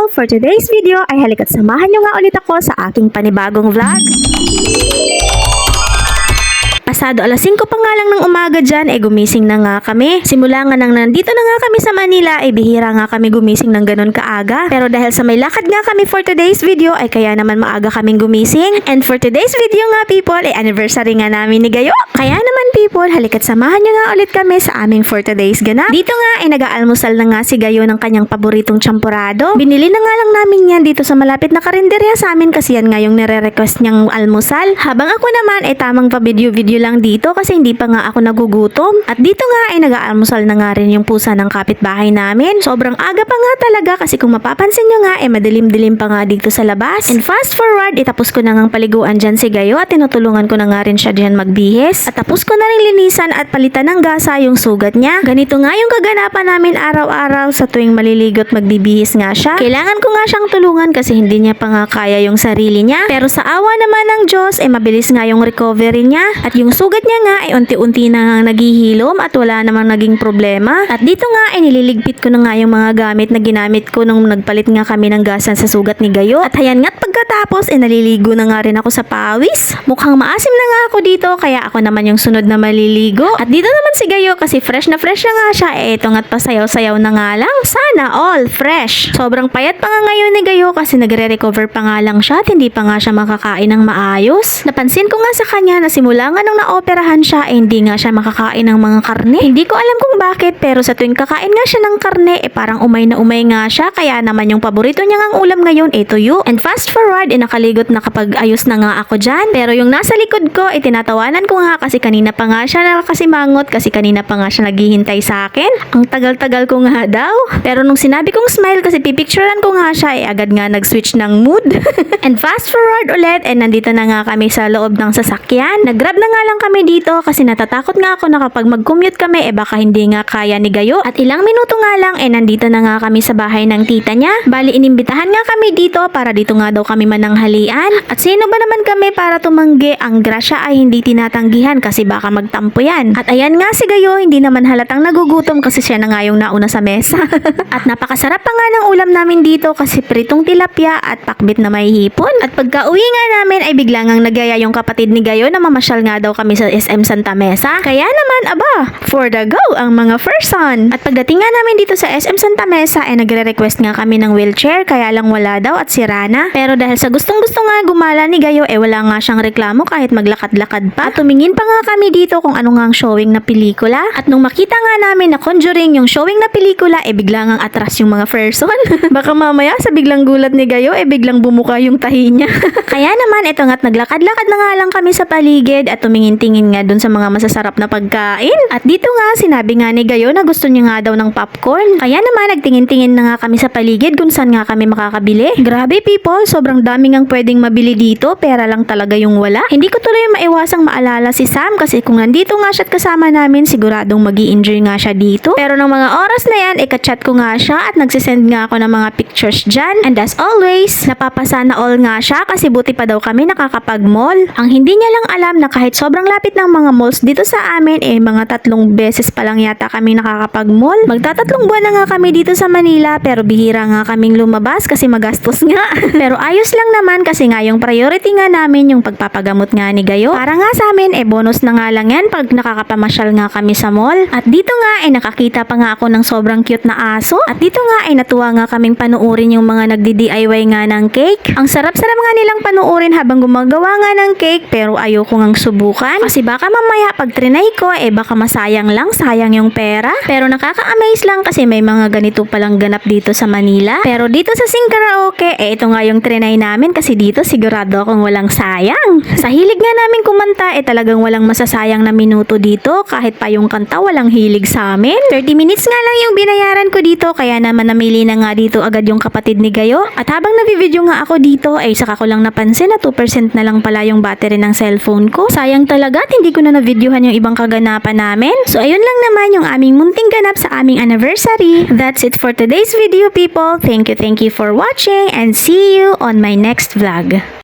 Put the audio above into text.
people! For today's video ay halika't samahan nyo nga ulit ako sa aking panibagong vlog. Pasado alas 5 pa nga lang ng umaga dyan, gumising na nga kami. Simula nga nang nandito na nga kami sa Manila, bihira nga kami gumising ng ganun kaaga. Pero dahil sa may lakad nga kami for today's video, kaya naman maaga kaming gumising. And for today's video nga people, anniversary nga namin ni Gayo. Kaya naman people, halika't samahan nyo nga ulit kami sa aming for today's ganap. Dito nga nag-aalmusal na nga si Gayo ng kanyang paboritong champurado. Binili na nga lang namin yan dito sa malapit na karinderya sa amin kasi yan nga yung nire-request niyang almusal. Habang ako naman tamang pa-video-video lang dito kasi hindi pa nga ako nagugutom. At dito nga nag-aalmusal na nga rin yung pusa ng kapitbahay namin. Sobrang aga pa nga talaga kasi kung mapapansin nyo nga madilim-dilim pa nga dito sa labas. And fast forward, tapos ko na ngang paliguan dyan si Gayo at tinutulungan ko na nga rin siya dyan magbihis. At tapos ko na rin linisan at palitan ng gasa yung sugat niya. Ganito nga yung kaganapan namin araw-araw sa tuwing maliligot magbibihis nga siya. Kailangan ko nga siyang tulungan kasi hindi niya pa nga kaya yung sarili niya. Pero sa awa naman ng Diyos mabilis nga yung recovery niya at yung sugat niya nga unti-unti na nga naghihilom at wala namang naging problema. At dito nga nililigpit ko na nga yung mga gamit na ginamit ko nung nagpalit nga kami ng gasan sa sugat ni Gayo. At ayan nga't pagkatapos naliligo na nga rin ako sa pawis. Mukhang maasim na nga ako dito kaya ako naman yung sunod na maliligo. At dito naman si Gayo kasi fresh na nga siya. Ito nga't pasayaw-sayaw na nga lang. Sana all fresh. Sobrang payat pa nga ngayon ni Gayo kasi nagre-recover pa nga lang siya at hindi pa nga siya makakain ng maayos. Napansin ko nga sa kanya na simula nga nung naoperahan siya hindi nga siya makakain ng mga karne. Hindi ko alam kung bakit pero sa tuwing kakain nga siya ng karne parang umay na umay nga siya kaya naman yung paborito niya ngang ulam ngayon tuyo. And fast forward nakaligot na kapag ayos na nga ako dyan. Pero yung nasa likod ko tinatawanan ko nga kasi kanina pa nga siya nakasimangot kasi kanina pa nga siya naghihintay sa akin. Ang tagal-tagal ko nga daw. Pero nung sinabi kong smile kasi pipicturean ko nga siya agad nga nag-switch ng mood. And fast forward ulit nandito na nga kami sa loob ng sasakyan. Nag-grab na nga lang kami dito kasi natatakot nga ako na kapag mag-commute kami baka hindi nga kaya ni Gayo. At ilang minuto nga lang nandito na nga kami sa bahay ng tita niya. Bali inimbitahan nga kami dito para dito nga daw kami mananghalian. At sino ba naman kami para tumanggi? Ang grasya ay hindi tinatanggihan kasi baka magtampo yan. At ayan nga si Gayo hindi naman halatang nagugutom kasi siya na nga yung nauna sa mesa. At napakasarap pa nga ng ulam namin dito kasi pritong tilapia at pakbit na may hipon. At pagka uwi nga namin bigla ngang nagyaya yung kapatid ni Gayo na mamasyal nga daw kami sa SM Santa Mesa. Kaya naman for the go ang mga person. At pagdating nga namin dito sa SM Santa Mesa nagre-request nga kami ng wheelchair kaya lang wala daw at sira na. Pero dahil sa gustong-gusto nga gumala ni Gayo wala nga siyang reklamo kahit maglakad-lakad pa. At tumingin pa nga kami dito kung ano nga ang showing na pelikula. At nung makita nga namin na Conjuring yung showing na pelikula bigla ngang atras yung mga person. Baka mamaya sa biglang gulat ni Gayo biglang bumuka yung tahi niya. Kaya naman ito nga't naglakad-lakad na nga lang kami sa paligid at tumingin-tingin nga dun sa mga masasarap na pagkain. At dito nga sinabi nga ni Gayo na gusto niya nga daw ng popcorn. Kaya naman nagtingin-tingin na nga kami sa paligid kung saan nga kami makakabili. Grabe people, sobrang daming ang pwedeng mabili dito, pera lang talaga yung wala. Hindi ko tuloy maiwasang maalala si Sam kasi kung nandito nga siya at kasama namin siguradong magi-enjoy nga siya dito. Pero ng mga oras na yan ka-chat ko nga siya at nagsisend nga ako ng mga pictures dyan. And as always, napapasana all nga siya kasi buti pa daw kami nakakapag-mall. Ang hindi niya lang alam na kahit sobrang lapit ng mga malls dito sa amin mga 3 beses pa lang yata kami nakakapag-mall. Magtatatlong buwan na nga kami dito sa Manila pero bihira nga kaming lumabas kasi magastos nga. Pero ayos lang naman kasi nga yung priority nga namin yung pagpapagamot nga ni Gayo. Para nga sa amin bonus na nga lang yan pag nakakapamasyal nga kami sa mall. At dito nga nakakita pa nga ako ng sobrang cute na aso. At dito nga natuwa nga kaming panuorin yung mga nagdi-DIY nga ng cake. Ang sarap-sarap nga nilang panuorin habang gumagawa nga ng cake pero ayoko ngang subukan kasi baka mamaya pag trinay ko baka masayang lang, sayang yung pera. Pero nakaka-amaze lang kasi may mga ganito palang ganap dito sa Manila. Pero dito sa Sing Karaoke ito nga yung trinay namin kasi dito sigurado akong walang sayang. Sa hilig nga namin kumanta talagang walang masasayang na minuto dito kahit pa yung kanta walang hilig sa amin. 30 minutes nga lang yung binayaran ko dito kaya naman namili na nga dito agad yung kapatid ni Gayo. At habang nag-video nga ako dito saka ko lang napansin na 2% na lang pala yung battery ng cellphone ko. Sayang talaga at hindi ko na na-videohan yung ibang kaganapan namin. So ayun lang naman yung aming munting ganap sa aming anniversary. That's it for today's video people. Thank you for watching and see you on my next vlog.